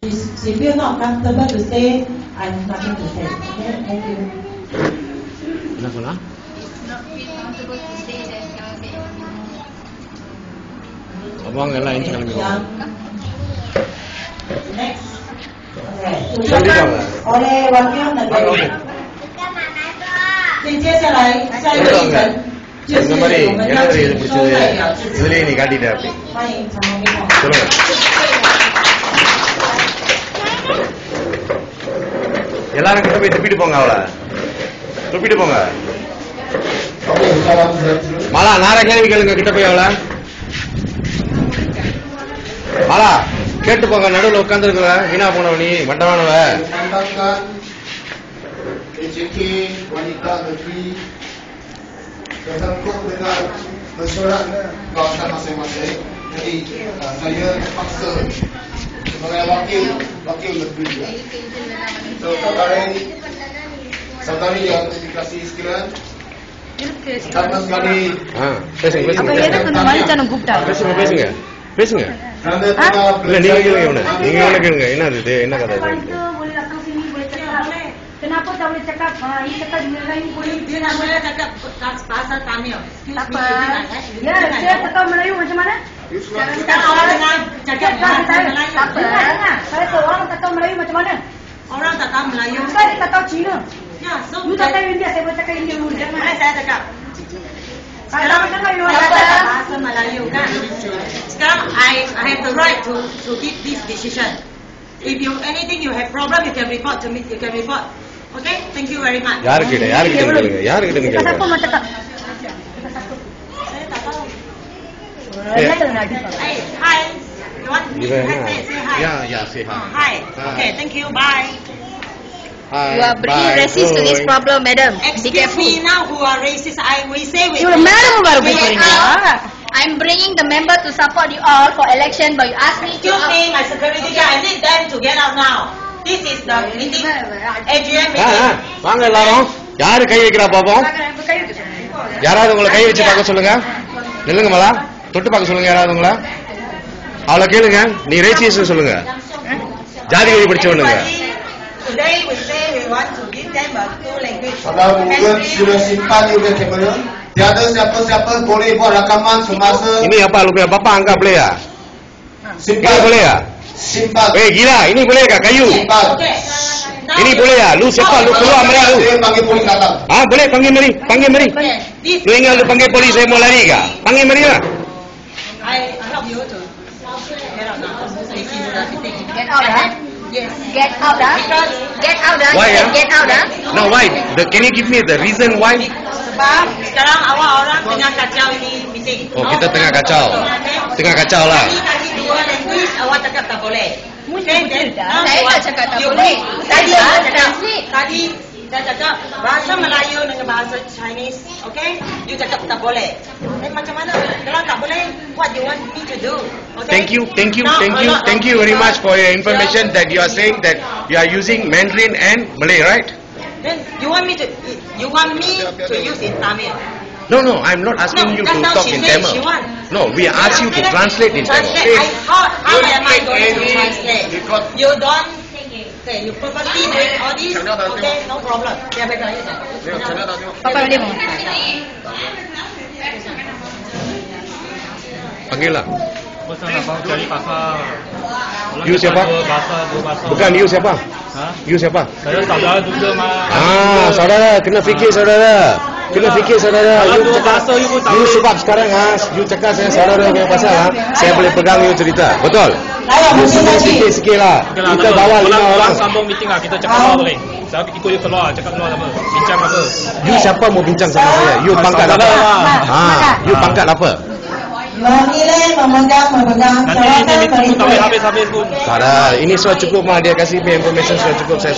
If you're not comfortable to stay, I'm nothing to say. Okay, thank you. என்ன சொன்னா? Not feel comfortable to stay there. Cannot stay anymore. அவங்க எல்லாம் எஞ்சி கிளம்பிடுவாங்க. Next. Okay. Oleh Wakil Negara. 接下来下一个议程就是我们邀请周代表致辞。 இதுலயே நீ காட்டிட்ட அப்படி. 欢迎陈宏斌。 சொல்லுங்க. எல்லாரும் கிட்ட போய் துப்பிட்டு போங்க அவளை. துப்பிட்டு போங்க. மாலா நார கேள்வி கேளுங்க கிட்ட போய் அவளை. மாலா கேட்டு போங்க நடுவில் உட்காந்துருக்குற வீணா போனவ நீ மட்டமானவ. AJK Wanita Negeri tersangkut dengan mesyuaratnya kawasan masing-masing. Jadi saya terpaksa sebagai wakil negeri. So saudari yang dikasih sekalian, pertama sekali பேசுங்க பேசுங்க அப்ப எதுக்கு இந்த மனுஷனை கூப்பிட்டாரு? பேசுங்க பேசுங்க பேசுங்க. kerana tengah இல்ல நீங்க கேளுங்க இவனை. நீங்க இவனை கேளுங்க. என்ன இது என்ன கதை இது? Boleh datang sini boleh cakap. Kenapa tak boleh cakap? Ini cakap di lain boleh. Dia nak boleh cakap bahasa Tamil. Tak apa. Ya, saya tak tahu Melayu macam mana? Sekarang orang dengan cakap bahasa Melayu. Tak apa. Saya seorang tak tahu Melayu macam mana? Orang tak tahu Melayu. Saya tak tahu Cina. Ya, so You tak tahu India, saya boleh cakap India dulu. Boleh saya cakap. Sekarang cakap you bahasa Melayu kan. Sekarang I have the right to give this decision. If you anything you have problem, you can report to me. You can report. Okay, thank you very much. யாருக்கிட்ட கேளுங்க யாருக்கிட்ட Kita கேளுங்க. siapa mau cakap? Saya tak tahu. Saya tak nak cakap. Hey, hi. You want to say hi? ya say hi. Hi. Okay, thank you. Bye. Hi. You are bringing racist to this problem, madam. Be Excuse careful. me now who are racist. I will say with You madam baru Wait, beritahu. I'm bringing the member to support you all for election, but you ask me to. Excuse me, my security guard. I need them to get out now. This is the meeting. AGM meeting. வாங்க எல்லாரும். யாரு கை வைக்கிறா பாப்போம். யாராவது உங்களை கை வச்சு பார்க்க சொல்லுங்க. நில்லுங்க மலா. தொட்டு பார்க்க சொல்லுங்க யாராவது உங்களை. அவளை கேளுங்க. நீ ரேசியஸ் சொல்லுங்க. ஜாதி வெறி படிச்சவனுங்க. Today we say we want to give them a two language. kalau mungkin sudah simpan di kamera, tiada siapa-siapa boleh buat rakaman semasa Ini apa lu punya bapak anggap boleh ya? Ini simpan. boleh ya? Simpan. Gila, ini boleh kah kayu? Simpan. Okay. Ini boleh ya? Lu siapa? Lu keluar mari lu. Saya panggil polis datang. Ah, boleh panggil mari, panggil mari. This Lu ingat lu panggil polis saya mau lari kah? Panggil mari lah. I help you to get out now. If you are sitting. Get out, huh? Yes. Get out, huh? Get out, huh? Why, You said huh? Get out, huh? No, why? Can you give me the reason why? Sebab sekarang awak orang tengah kacau ini meeting. Oh, kita tengah kacau. Tengah kacau lah. Tadi kasih dua language, awak cakap tak boleh. Okay, then now Saya you tak want- cakap tak you boleh. bring- Tadi Saya awak cakap translate. tadi saya cakap bahasa Melayu dengan bahasa Chinese, okay? You cakap tak boleh. Then macam mana? Kalau tak boleh, what you want me to do? Okay? Thank you Now, thank you very much for your information that you are saying that you are using Mandarin and Malay, right? Then you want me to use in Tamil? No, I'm not asking you to just now talk she in said Tamil. she want. No, we ask you to translate in Tamil. Translate. How am I going to translate? You don't. Okay, you purposely doing all this. Okay, no problem. Dia baik lagi. Papa boleh mau? Panggil lah. Pasal abang cari pasal. You siapa? Dua bahasa. Bukan you siapa? Ha? You siapa? Saya saudara juga mah. Ah, saudara, kena fikir saudara. Kena fikir saudara. Kalau You dua cakap, bahasa you pun tak you boleh. sebab sekarang you cakap saya saudara punya pasal saya boleh pegang you cerita. Betul? You sikit-sikit lah. Okey lah, Kita betul. bawa 5 Kalau orang. sambung meeting lah, kita cakap luar boleh. Saya ikut dia keluar, cakap keluar apa? Bincang apa? You siapa mau bincang sama saya? You pangkat apa? Saudara lah. You pangkat apa? Menilai, memegang Nanti ini meeting pun tak boleh habis-habis pun. Tak ada. Ini sudah cukup mah dia kasih information sudah cukup saya.